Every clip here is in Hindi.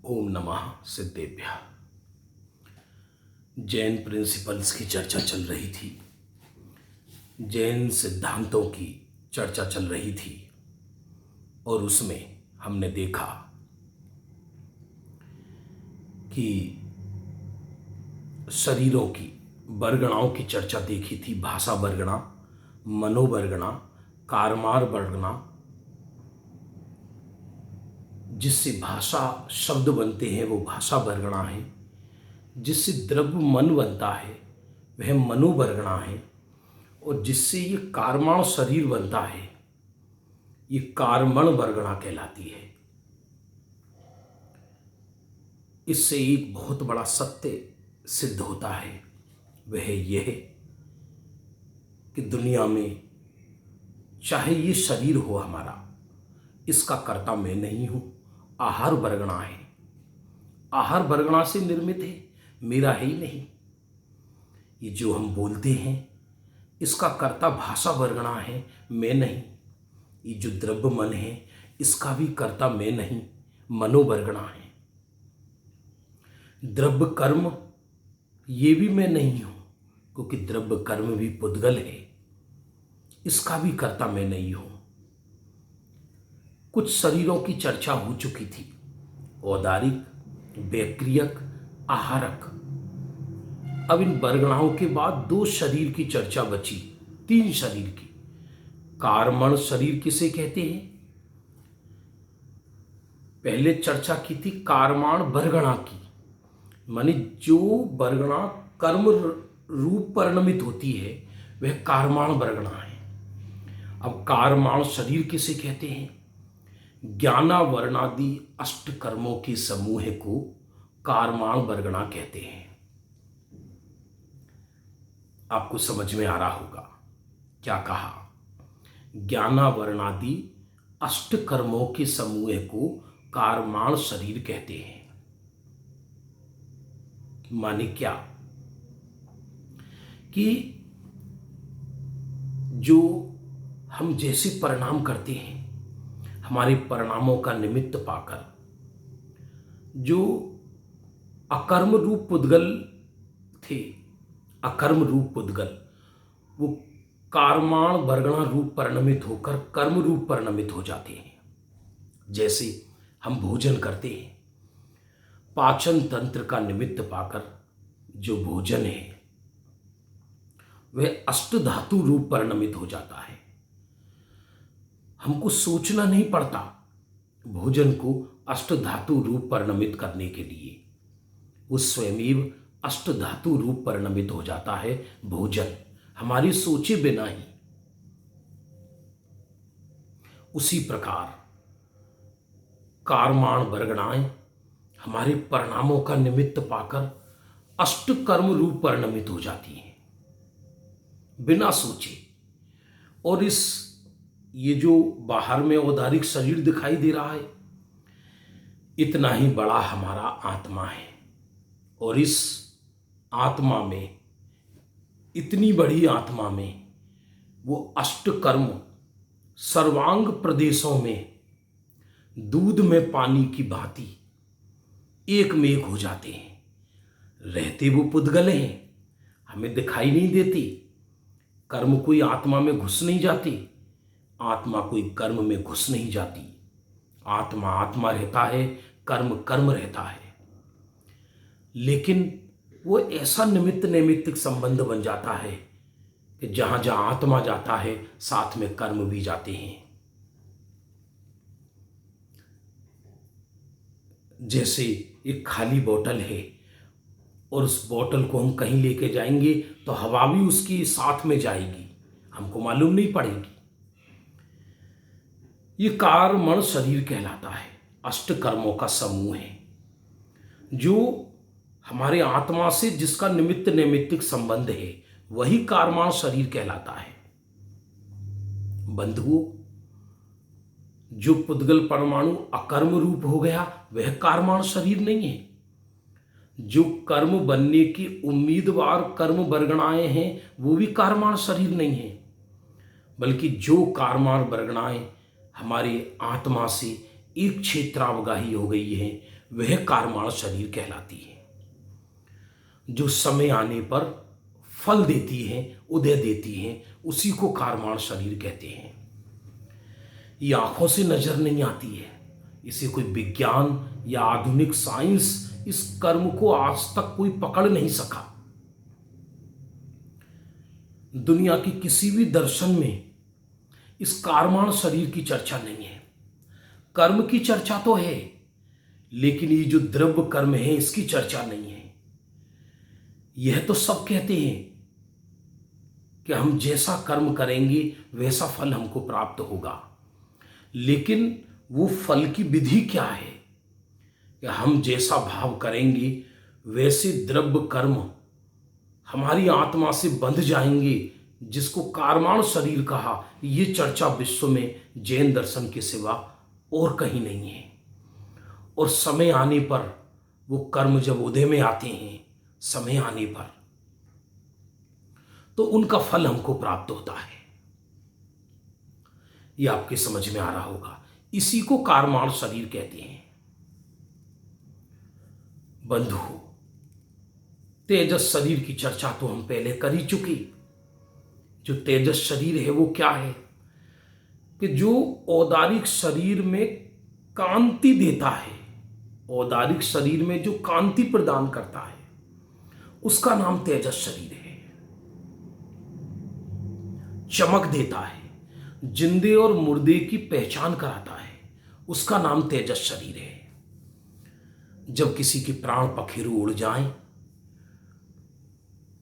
ओम नमः सिद्धेभ्यः। जैन प्रिंसिपल्स की चर्चा चल रही थी, जैन सिद्धांतों की चर्चा चल रही थी और उसमें हमने देखा कि शरीरों की वर्गणाओं की चर्चा देखी थी। भाषा वर्गणा, मनोवर्गणा, कारमार वर्गणा, जिससे भाषा शब्द बनते हैं वो भाषा वर्गणा है, जिससे द्रव्य मन बनता है वह मनोवर्गणा है, और जिससे ये कारमाण शरीर बनता है ये कारमण वर्गणा कहलाती है। इससे एक बहुत बड़ा सत्य सिद्ध होता है, वह यह कि दुनिया में चाहे ये शरीर हो हमारा, इसका कर्ता मैं नहीं हूं, आहार वर्गणा है। आहार वर्गणा से निर्मित है, मेरा है ही नहीं। ये जो हम बोलते हैं इसका कर्ता भाषा वर्गणा है, मैं नहीं। ये जो द्रव्य मन है इसका भी कर्ता मैं नहीं, मनोवर्गणा है। द्रव्य कर्म ये भी मैं नहीं हूं, क्योंकि द्रव्य कर्म भी पुद्गल है, इसका भी कर्ता मैं नहीं हूं। कुछ शरीरों की चर्चा हो चुकी थी, औदारिक, वैक्रियक, आहारक। अब इन वर्गणाओं के बाद दो शरीर की चर्चा बची, तीन शरीर की। कारमण शरीर किसे कहते हैं? पहले चर्चा की थी कारमाण वर्गणा की, माने जो वर्गणा कर्म रूप परिणमित होती है वह कारमाण वर्गणा है। अब कारमाण शरीर किसे कहते हैं? ज्ञाना वर्णादि अष्ट कर्मों के समूह को कारमाण वर्गणा कहते हैं। आपको समझ में आ रहा होगा क्या कहा? ज्ञाना वर्णादि अष्ट कर्मों के समूह को कारमाण शरीर कहते हैं। माने क्या कि जो हम जैसे परिणाम करते हैं, हमारे परिणामों का निमित्त पाकर जो अकर्म रूप पुद्गल थे, अकर्म रूप पुद्गल, वो कारमाण वर्गणा रूप परिणमित होकर कर्म रूप परिणमित हो जाते हैं। जैसे हम भोजन करते हैं, पाचन तंत्र का निमित्त पाकर जो भोजन है वह अष्ट धातु रूप परिणमित हो जाता है। हमको सोचना नहीं पड़ता भोजन को अष्ट धातु रूप परिणमित करने के लिए, वो स्वयं अष्ट धातु रूप परिणमित हो जाता है भोजन, हमारी सोचे बिना ही। उसी प्रकार कारमाण वर्गणाएं हमारे परिणामों का निमित्त पाकर अष्ट कर्म रूप परिणमित हो जाती हैं बिना सोचे। और ये जो बाहर में औदारिक शरीर दिखाई दे रहा है, इतना ही बड़ा हमारा आत्मा है, और इस आत्मा में, इतनी बड़ी आत्मा में वो अष्ट कर्म सर्वांग प्रदेशों में दूध में पानी की भांति एक में एक हो जाते हैं। रहते वो पुद्गल हैं, हमें दिखाई नहीं देती। कर्म कोई आत्मा में घुस नहीं जाती, आत्मा कोई कर्म में घुस नहीं जाती। आत्मा आत्मा रहता है, कर्म कर्म रहता है। लेकिन वो ऐसा निमित्त नैमित्तिक संबंध बन जाता है कि जहां जहां आत्मा जाता है साथ में कर्म भी जाते हैं। जैसे एक खाली बोतल है और उस बोतल को हम कहीं लेके जाएंगे तो हवा भी उसकी साथ में जाएगी, हमको मालूम नहीं पड़ेगी। ये कारमण शरीर कहलाता है, अष्ट कर्मों का समूह है जो हमारे आत्मा से जिसका निमित्त नैमित्तिक संबंध है, वही कारमाण शरीर कहलाता है। बंधुओं, जो पुद्गल परमाणु अकर्म रूप हो गया वह कारमाण शरीर नहीं है। जो कर्म बनने की उम्मीदवार कर्म वर्गणाएं हैं वो भी कारमाण शरीर नहीं है, बल्कि जो कारमाण वर्गणाएं हमारे आत्मा से एक क्षेत्रावगाही हो गई है वह कारमाण शरीर कहलाती है, जो समय आने पर फल देती है, उदय देती है, उसी को कारमाण शरीर कहते हैं। ये आंखों से नजर नहीं आती है, इसे कोई विज्ञान या आधुनिक साइंस इस कर्म को आज तक कोई पकड़ नहीं सका। दुनिया की किसी भी दर्शन में इस कारमाण शरीर की चर्चा नहीं है। कर्म की चर्चा तो है, लेकिन ये जो द्रव्य कर्म है इसकी चर्चा नहीं है। यह तो सब कहते हैं कि हम जैसा कर्म करेंगे वैसा फल हमको प्राप्त होगा, लेकिन वो फल की विधि क्या है कि हम जैसा भाव करेंगे वैसे द्रव्य कर्म हमारी आत्मा से बंध जाएंगे, जिसको कारमाण शरीर कहा। ये चर्चा विश्व में जैन दर्शन के सिवा और कहीं नहीं है। और समय आने पर वो कर्म जब उदय में आते हैं, समय आने पर तो उनका फल हमको प्राप्त होता है। ये आपके समझ में आ रहा होगा। इसी को कारमाण शरीर कहते हैं। बंधु, तेजस शरीर की चर्चा तो हम पहले कर ही चुकी। जो तेजस शरीर है वो क्या है कि जो औदारिक शरीर में कांति देता है, औदारिक शरीर में जो कांति प्रदान करता है, उसका नाम तेजस शरीर है। चमक देता है, जिंदे और मुर्दे की पहचान कराता है, उसका नाम तेजस शरीर है। जब किसी के प्राण पखेरु उड़ जाएं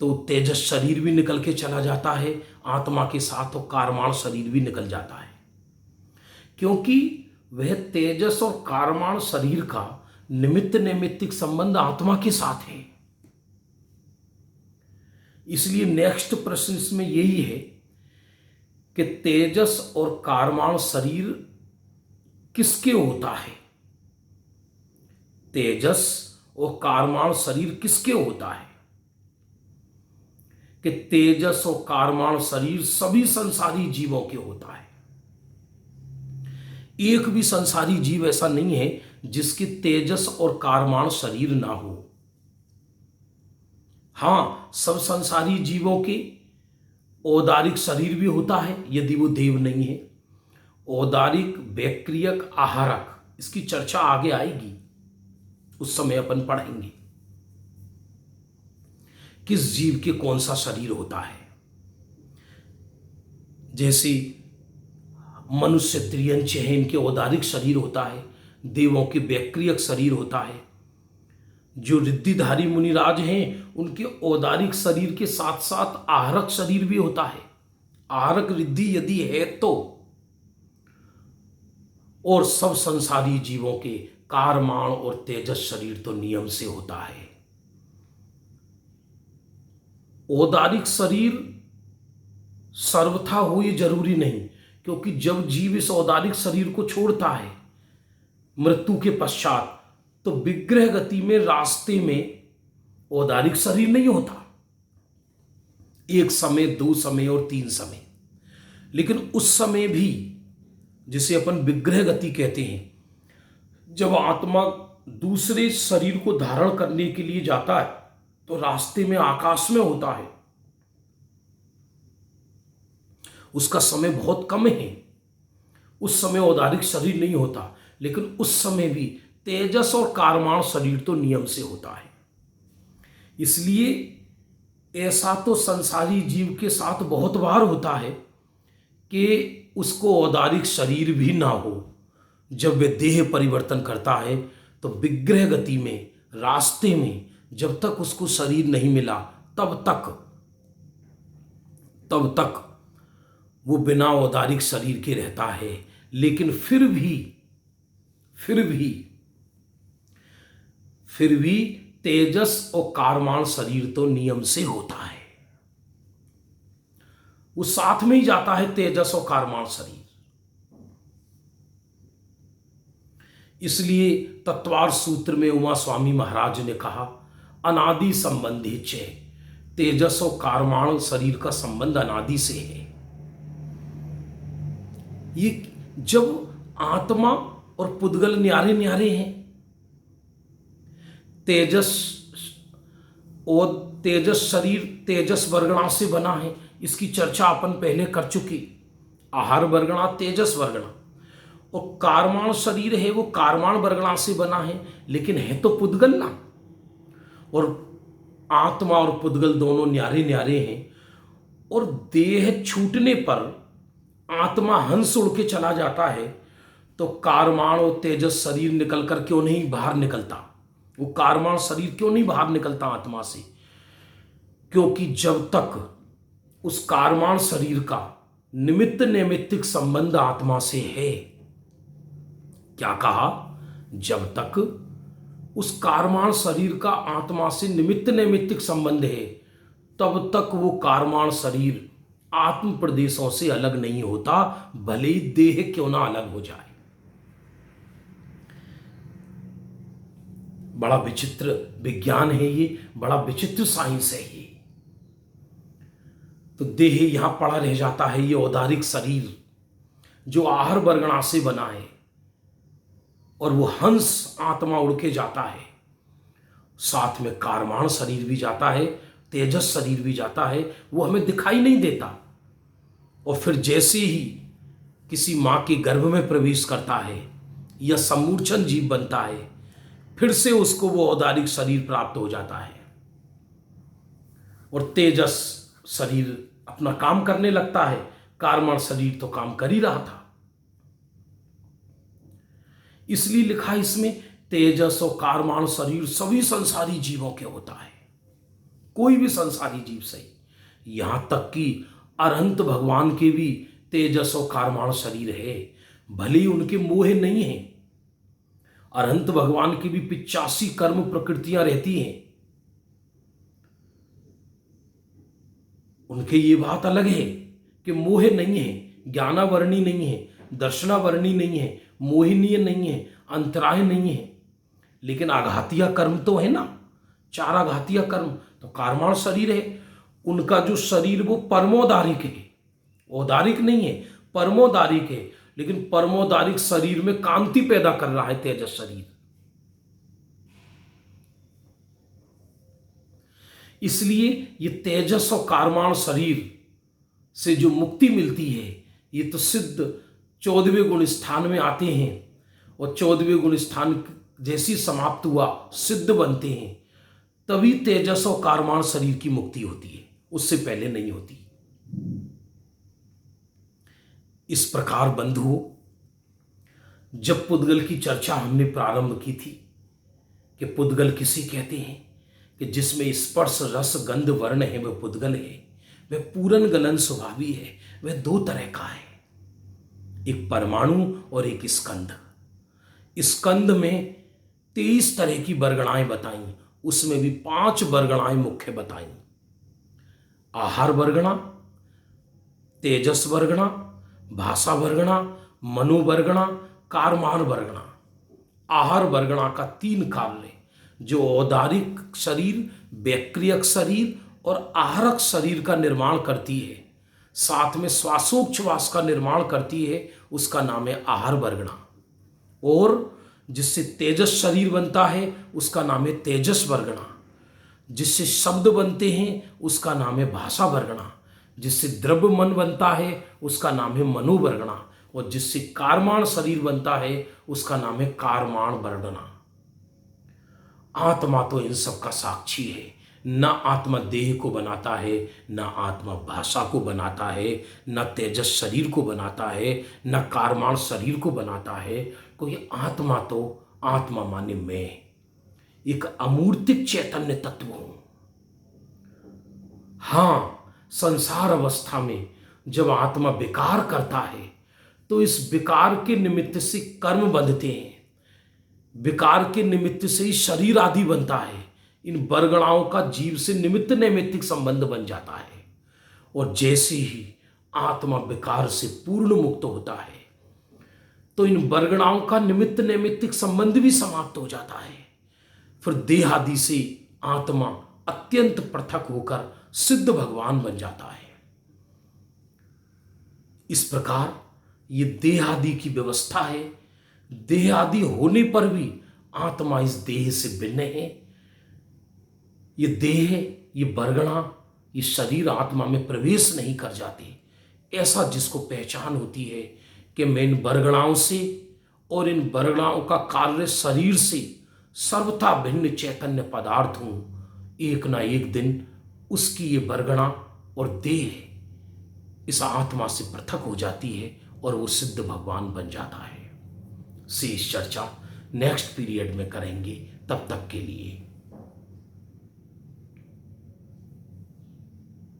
तो तेजस शरीर भी निकल के चला जाता है, आत्मा के साथ, और कारमाण शरीर भी निकल जाता है, क्योंकि वह तेजस और कारमाण शरीर का निमित्त नैमित्तिक संबंध आत्मा के साथ है। इसलिए नेक्स्ट प्रश्न इसमें यही है कि तेजस और कारमाण शरीर किसके होता है? तेजस और कारमाण शरीर किसके होता है? कि तेजस और कारमाण शरीर सभी संसारी जीवों के होता है। एक भी संसारी जीव ऐसा नहीं है जिसके तेजस और कारमाण शरीर ना हो। हां, सब संसारी जीवों के औदारिक शरीर भी होता है, यदि वो देव नहीं है। औदारिक, वैक्रियक, आहारक, इसकी चर्चा आगे आएगी, उस समय अपन पढ़ेंगे किस जीव के कौन सा शरीर होता है। जैसे मनुष्य, त्रियंच है, इनके औदारिक शरीर होता है, देवों के वैक्रियक शरीर होता है। जो रिद्धिधारी मुनिराज हैं उनके औदारिक शरीर के साथ साथ आहारक शरीर भी होता है। आहारक रिद्धि यदि है तो, और सब संसारी जीवों के कारमाण और तेजस शरीर तो नियम से होता है। औदारिक शरीर सर्वथा हो ये जरूरी नहीं, क्योंकि जब जीव इस औदारिक शरीर को छोड़ता है मृत्यु के पश्चात, तो विग्रह गति में रास्ते में औदारिक शरीर नहीं होता। एक समय, दो समय और तीन समय, लेकिन उस समय भी जिसे अपन विग्रह गति कहते हैं, जब आत्मा दूसरे शरीर को धारण करने के लिए जाता है तो रास्ते में आकाश में होता है। उसका समय बहुत कम है, उस समय औदारिक शरीर नहीं होता, लेकिन उस समय भी तेजस और कारमाण शरीर तो नियम से होता है। इसलिए ऐसा तो संसारी जीव के साथ बहुत बार होता है कि उसको औदारिक शरीर भी ना हो। जब वह देह परिवर्तन करता है तो विग्रह गति में, रास्ते में, जब तक उसको शरीर नहीं मिला तब तक वो बिना औदारिक शरीर के रहता है। लेकिन फिर भी तेजस और कारमाण शरीर तो नियम से होता है, वो साथ में ही जाता है, तेजस और कारमाण शरीर। इसलिए तत्वार सूत्र में उमा स्वामी महाराज ने कहा, अनादि संबंधी चे, तेजस और कारमाण शरीर का संबंध अनादि से है। ये जब आत्मा और पुद्गल न्यारे न्यारे हैं, तेजस और तेजस शरीर तेजस वर्गणा से बना है, इसकी चर्चा अपन पहले कर चुकी। आहार वर्गणा तेजस वर्गणा, और कारमाण शरीर है वो कारमाण वर्गणा से बना है, लेकिन है तो पुद्गल ना। और आत्मा और पुद्गल दोनों न्यारे न्यारे हैं, और देह छूटने पर आत्मा हंस उड़ के चला जाता है, तो कारमाण और तेजस शरीर निकल कर क्यों नहीं बाहर निकलता? वो कारमाण शरीर क्यों नहीं बाहर निकलता आत्मा से? क्योंकि जब तक उस कारमाण शरीर का निमित्त नैमित्तिक संबंध आत्मा से है, क्या कहा, जब तक उस कारमाण शरीर का आत्मा से निमित्त नैमित्तिक संबंध है, तब तक वो कारमाण शरीर आत्म प्रदेशों से अलग नहीं होता, भले ही देह क्यों ना अलग हो जाए। बड़ा विचित्र विज्ञान है ये, बड़ा विचित्र साइंस है ये। तो देह यहां पड़ा रह जाता है, ये औदारिक शरीर जो आहार वर्गणा से बना है, और वो हंस आत्मा उड़ के जाता है, साथ में कारमाण शरीर भी जाता है, तेजस शरीर भी जाता है, वो हमें दिखाई नहीं देता। और फिर जैसे ही किसी मां के गर्भ में प्रवेश करता है या सम्मूर्छन जीव बनता है, फिर से उसको वो औदारिक शरीर प्राप्त हो जाता है, और तेजस शरीर अपना काम करने लगता है, कारमाण शरीर तो काम कर ही रहा था। इसलिए लिखा इसमें तेजस और कारमाण शरीर सभी संसारी जीवों के होता है, कोई भी संसारी जीव सही, यहां तक कि अरहंत भगवान के भी तेजस और कारमाण शरीर है, भले ही उनके मोह नहीं है। अरहंत भगवान की भी 85 कर्म प्रकृतियां रहती हैं, उनके ये बात अलग है कि मोह नहीं है, ज्ञानावरणी नहीं है, दर्शनावरणी नहीं है, मोहिनीय नहीं है, अंतराय नहीं है, लेकिन आघातिया कर्म तो है ना, 4 आघातिया कर्म तो कारमाण शरीर है। उनका जो शरीर वो परमोदारिक है, औदारिक नहीं है, परमोदारिक है, लेकिन परमोदारिक शरीर में कांति पैदा कर रहा है तेजस शरीर। इसलिए ये तेजस और कारमाण शरीर से जो मुक्ति मिलती है, ये तो सिद्ध 14वें गुण स्थान में आते हैं, और 14वें गुण स्थान जैसी समाप्त हुआ सिद्ध बनते हैं, तभी तेजस और कारमाण शरीर की मुक्ति होती है, उससे पहले नहीं होती। इस प्रकार बंधुओं, जब पुद्गल की चर्चा हमने प्रारंभ की थी कि पुद्गल किसे कहते हैं, कि जिसमें स्पर्श रस गंध वर्ण है वह पुद्गल है, वह पूरन गलन स्वभावी है, वह 2 तरह का है, एक परमाणु और एक स्कंद। स्कंद में 23 तरह की वर्गणाएं बताई, उसमें भी 5 वर्गणाएं मुख्य बताई। आहार वर्गणा, तेजस वर्गणा, भाषा वर्गणा, मनोवर्गणा, कारमान वर्गणा। आहार वर्गणा का 3 कार्य, जो औदारिक शरीर, वैक्रियक शरीर और आहारक शरीर का निर्माण करती है, साथ में श्वासोच्छ्वास का निर्माण करती है, उसका नाम है आहार वर्गणा। और जिससे तेजस शरीर बनता है उसका नाम है तेजस वर्गणा, जिससे शब्द बनते हैं उसका नाम है भाषा वर्गणा, जिससे द्रव्य मन बनता है उसका नाम है मनोवर्गणा, और जिससे कारमाण शरीर बनता है उसका नाम है कारमाण वर्गणा। आत्मा तो इन सब का साक्षी है, न आत्मा देह को बनाता है, न आत्मा भाषा को बनाता है, न तेजस शरीर को बनाता है, न कारमाण शरीर को बनाता है। कोई आत्मा तो आत्मा माने मैं एक अमूर्तिक चैतन्य तत्व हूं। हां, संसार अवस्था में जब आत्मा विकार करता है तो इस विकार के निमित्त से कर्म बंधते हैं, विकार के निमित्त से ही शरीर आदि बनता है। इन वर्गणाओं का जीव से निमित्त नैमित्तिक संबंध बन जाता है, और जैसे ही आत्मा विकार से पूर्ण मुक्त होता है तो इन वर्गणाओं का निमित्त नैमित्तिक संबंध भी समाप्त हो जाता है। फिर देह आदि से आत्मा अत्यंत पृथक होकर सिद्ध भगवान बन जाता है। इस प्रकार ये देह आदि की व्यवस्था है। देह आदि होने पर भी आत्मा इस देह से भिन्न है, ये देह, ये बरगना, ये शरीर आत्मा में प्रवेश नहीं कर जाते। ऐसा जिसको पहचान होती है कि मैं इन बरगणाओं से और इन बरगणाओं का कार्य शरीर से सर्वथा भिन्न चैतन्य पदार्थ हूं, एक ना एक दिन उसकी ये बरगणा और देह इस आत्मा से पृथक हो जाती है और वो सिद्ध भगवान बन जाता है। से इस चर्चा नेक्स्ट पीरियड में करेंगे। तब तक के लिए